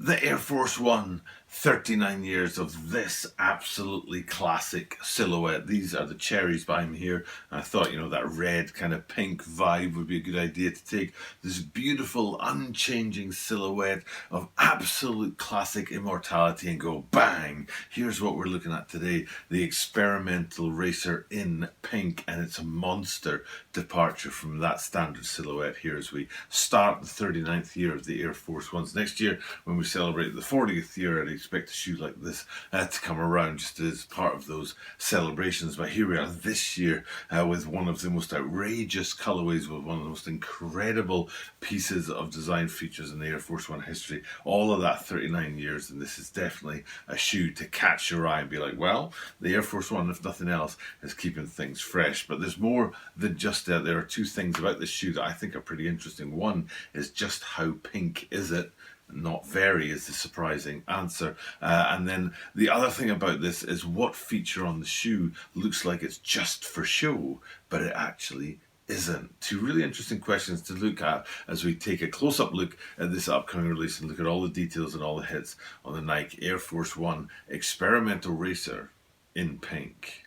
The Air Force One, 39 years of this absolutely classic silhouette. These are the cherries behind me here. I thought, that red kind of pink vibe would be a good idea to take this beautiful, unchanging silhouette of absolute classic immortality and go bang. Here's what we're looking at today. The experimental RACER in pink, and it's a monster departure from that standard silhouette here as we start the 39th year of the Air Force Ones. Next year, when we celebrate the 40th year, I'd expect a shoe like this to come around just as part of those celebrations. But here we are this year with one of the most outrageous colorways, with one of the most incredible pieces of design features in the Air Force One history. All of that 39 years, and this is definitely a shoe to catch your eye and be like, well, the Air Force One, if nothing else, is keeping things fresh. But there's more than just that. There are two things about this shoe that I think are pretty interesting. One is just how pink is it? Not very is the surprising answer. And then the other thing about this is what feature on the shoe looks like it's just for show, but it actually isn't. Two really interesting questions to look at as we take a close-up look at this upcoming release and look at all the details and all the hits on the Nike Air Force One Experimental RACER in pink.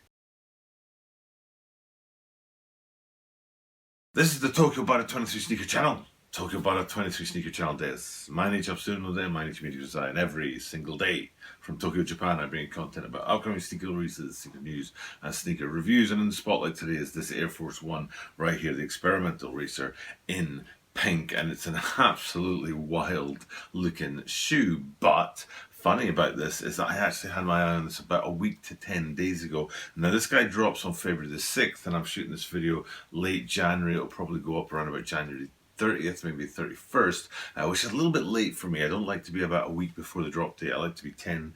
This is the Tokyo Bada 23 Sneaker Channel. Tokyo Bada 23 Sneaker Channel des.毎日アップするので毎日見てください. And every single day from Tokyo, Japan, I bring content about upcoming sneaker releases, sneaker news, and sneaker reviews. And in the spotlight today is this Air Force One right here, the experimental RACER in pink. And it's an absolutely wild looking shoe, but funny about this is that I actually had my eye on this about a week to 10 days ago. Now this guy drops on February the 6th, and I'm shooting this video late January. It'll probably go up around about January 30th, maybe 31st, which is a little bit late for me. I don't like to be about a week before the drop date. I like to be 10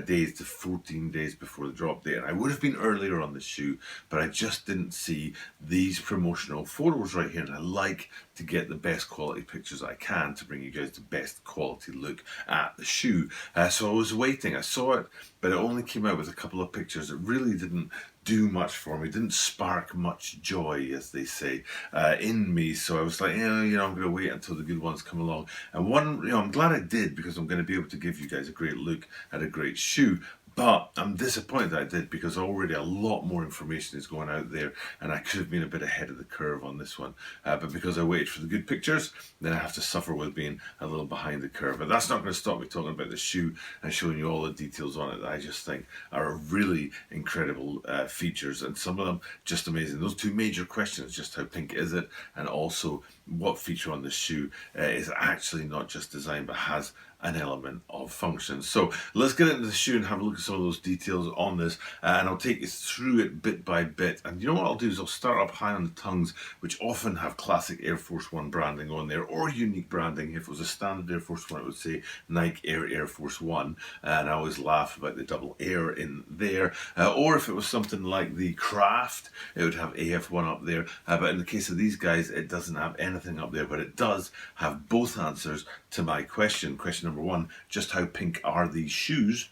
days to 14 days before the drop date. And I would have been earlier on the shoe, but I just didn't see these promotional photos right here. And I like to get the best quality pictures I can to bring you guys the best quality look at the shoe. So I was waiting. I saw it, but it only came out with a couple of pictures. It really didn't do much for me, didn't spark much joy, as they say, in me. So I was like, I'm going to wait until the good ones come along. And one, I'm glad I did, because I'm going to be able to give you guys a great look at a great shoe. But I'm disappointed that I did, because already a lot more information is going out there, and I could have been a bit ahead of the curve on this one. But because I waited for the good pictures, then I have to suffer with being a little behind the curve. But that's not going to stop me talking about the shoe and showing you all the details on it that I just think are really incredible features, and some of them just amazing. Those two major questions, just how pink is it, and also what feature on the shoe is actually not just design, but has an element of function. So let's get into the shoe and have a look at some of those details on this, and I'll take you through it bit by bit. And you know what I'll do is I'll start up high on the tongues, which often have classic Air Force One branding on there, or unique branding. If it was a standard Air Force One, it would say Nike Air Force One, and I always laugh about the double Air in there. Or if it was something like the Craft, it would have AF1 up there. But in the case of these guys, it doesn't have anything up there, but it does have both answers to my question. Question number one, just how pink are these shoes?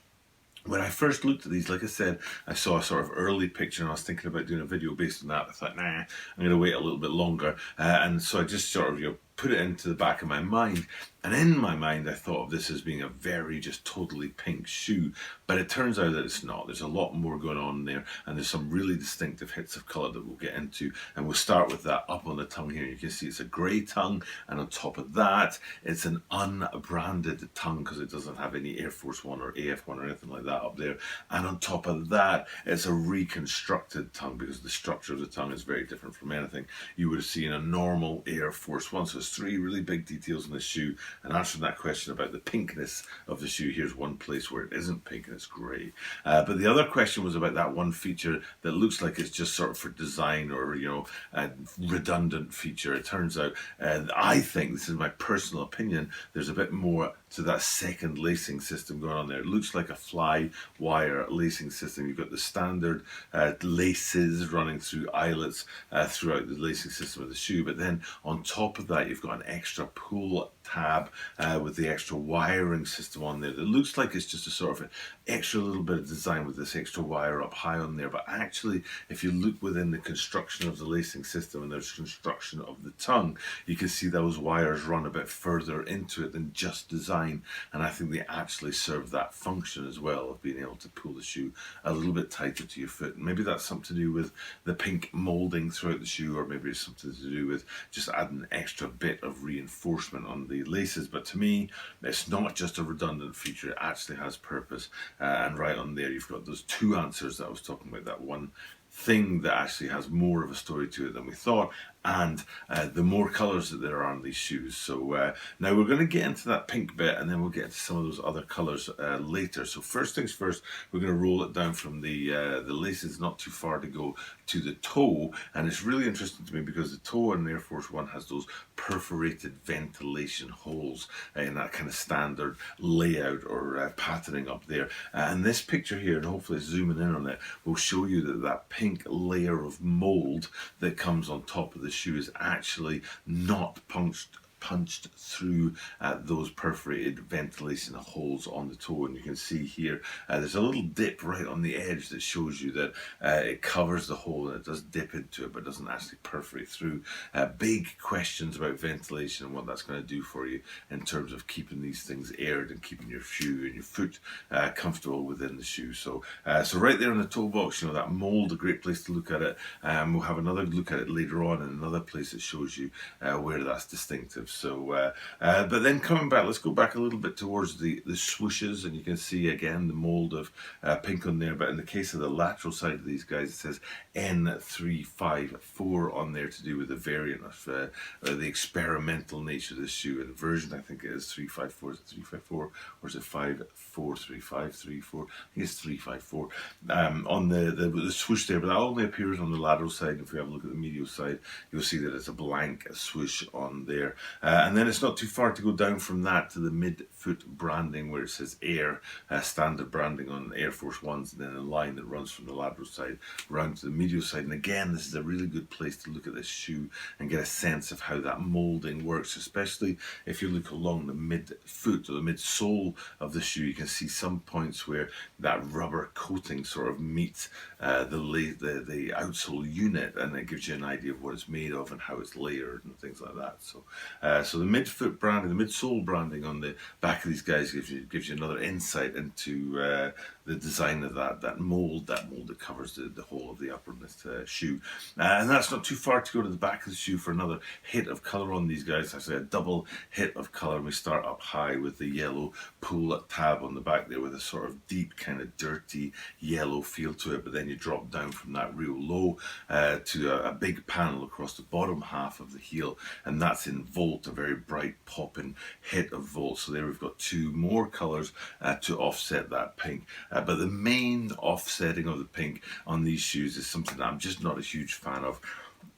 When I first looked at these, like I said, I saw a sort of early picture, and I was thinking about doing a video based on that. I thought, nah, I'm going to wait a little bit longer. And so I just sort of, put it into the back of my mind. And in my mind, I thought of this as being a very just totally pink shoe, but it turns out that it's not. There's a lot more going on there, and there's some really distinctive hits of color that we'll get into. And we'll start with that up on the tongue here. You can see it's a gray tongue, and on top of that, it's an unbranded tongue, because it doesn't have any Air Force One or AF1 or anything like that up there. And on top of that, it's a reconstructed tongue, because the structure of the tongue is very different from anything you would have seen a normal Air Force One. So it's three really big details in this shoe. And answering that question about the pinkness of the shoe, here's one place where it isn't pink and it's grey. But the other question was about that one feature that looks like it's just sort of for design, or a redundant feature. It turns out, I think, this is my personal opinion, there's a bit more to that second lacing system going on there. It looks like a fly wire lacing system. You've got the standard laces running through eyelets throughout the lacing system of the shoe, but then on top of that you've you've got an extra pull tab with the extra wiring system on there. It looks like it's just a sort of an extra little bit of design with this extra wire up high on there, but actually if you look within the construction of the lacing system and there's construction of the tongue, you can see those wires run a bit further into it than just design, and I think they actually serve that function as well of being able to pull the shoe a little bit tighter to your foot. And maybe that's something to do with the pink molding throughout the shoe, or maybe it's something to do with just adding an extra bit of reinforcement on the laces. But to me, it's not just a redundant feature, it actually has purpose. And right on there you've got those two answers that I was talking about, that one thing that actually has more of a story to it than we thought, and the more colours that there are on these shoes. So now we're going to get into that pink bit, and then we'll get into some of those other colours later. So first things first, we're going to roll it down from the laces not too far to go to the toe, and it's really interesting to me because the toe on Air Force One has those perforated ventilation holes in that kind of standard layout or patterning up there. And this picture here, and hopefully zooming in on it, will show you that that pink layer of mold that comes on top of the shoe is actually not punched through those perforated ventilation holes on the toe. And you can see here there's a little dip right on the edge that shows you that it covers the hole and it does dip into it but doesn't actually perforate through. Big questions about ventilation and what that's going to do for you in terms of keeping these things aired and keeping your shoe and your foot comfortable within the shoe. So right there on the toe box, you know, that mold, a great place to look at it. We'll have another look at it later on in another place that shows you where that's distinctive. So but then coming back, let's go back a little bit towards the swooshes, and you can see again the mold of pink on there, but in the case of the lateral side of these guys it says N354 on there to do with the variant of the experimental nature of this shoe, and version I think it is 354. Is it 354 or is it 54353? I think it's 354 on the swoosh there, but that only appears on the lateral side. If we have a look at the medial side, you'll see that it's a blank swoosh on there. And then it's not too far to go down from that to the mid-foot branding where it says Air, standard branding on Air Force Ones, and then a line that runs from the lateral side round to the medial side. And again, this is a really good place to look at this shoe and get a sense of how that moulding works, especially if you look along the mid-foot or the midsole of the shoe. You can see some points where that rubber coating sort of meets the outsole unit, and it gives you an idea of what it's made of and how it's layered and things like that. So the mid-foot branding, the midsole branding on the back of these guys gives you another insight into the design of that mold that covers the whole of the upper shoe. And that's not too far to go to the back of the shoe for another hit of colour on these guys. Actually a double hit of colour, and we start up high with the yellow pull tab on the back there with a sort of deep kind of dirty yellow feel to it, but then you drop down from that real low to a big panel across the bottom half of the heel, and that's in Volt, a very bright popping hit of Volt. So there we've got two more colours to offset that pink, but the main offsetting of the pink on these shoes is something that I'm just not a huge fan of.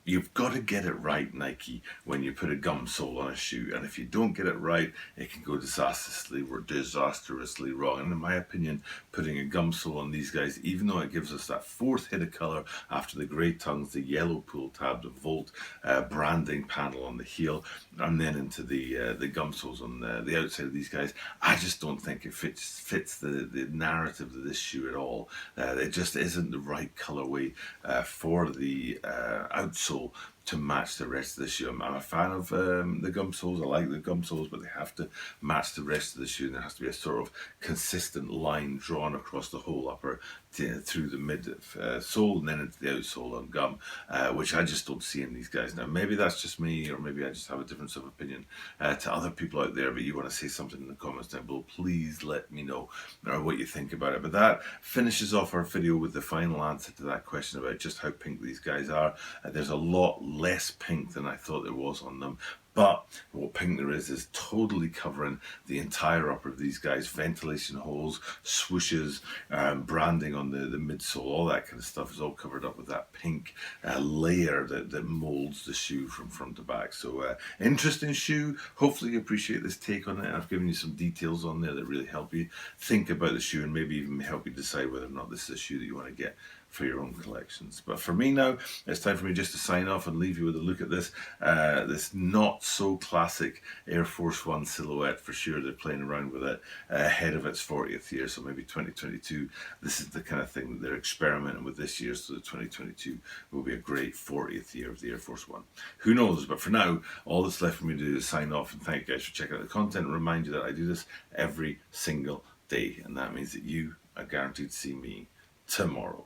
You've got to get it right, Nike, when you put a gum sole on a shoe, and if you don't get it right, it can go disastrously wrong. And in my opinion, putting a gum sole on these guys, even though it gives us that fourth hit of colour after the grey tongues, the yellow pull tab, the Volt branding panel on the heel, and then into the gum soles on the outside of these guys, I just don't think it fits the narrative of this shoe at all. It just isn't the right colourway for the outsole to match the rest of the shoe. I'm a fan of the gum soles. I like the gum soles, but they have to match the rest of the shoe, and there has to be a sort of consistent line drawn across the whole upper through the mid sole and then into the outsole on gum, which I just don't see in these guys. Now maybe that's just me, or maybe I just have a difference of opinion to other people out there, but you want to say something in the comments down below, please let me know what you think about it. But that finishes off our video with the final answer to that question about just how pink these guys are. There's a lot less pink than I thought there was on them, but what pink there is totally covering the entire upper of these guys. Ventilation holes, swooshes, branding on the midsole, all that kind of stuff is all covered up with that pink layer that molds the shoe from front to back. So interesting shoe. Hopefully you appreciate this take on it. I've given you some details on there that really help you think about the shoe and maybe even help you decide whether or not this is a shoe that you want to get for your own collections. But for me now, it's time for me just to sign off and leave you with a look at this not so classic Air Force One silhouette. For sure, they're playing around with it ahead of its 40th year, so maybe 2022. This is the kind of thing that they're experimenting with this year, so that 2022 will be a great 40th year of the Air Force One. Who knows? But for now, all that's left for me to do is sign off and thank you guys for checking out the content and remind you that I do this every single day, and that means that you are guaranteed to see me tomorrow.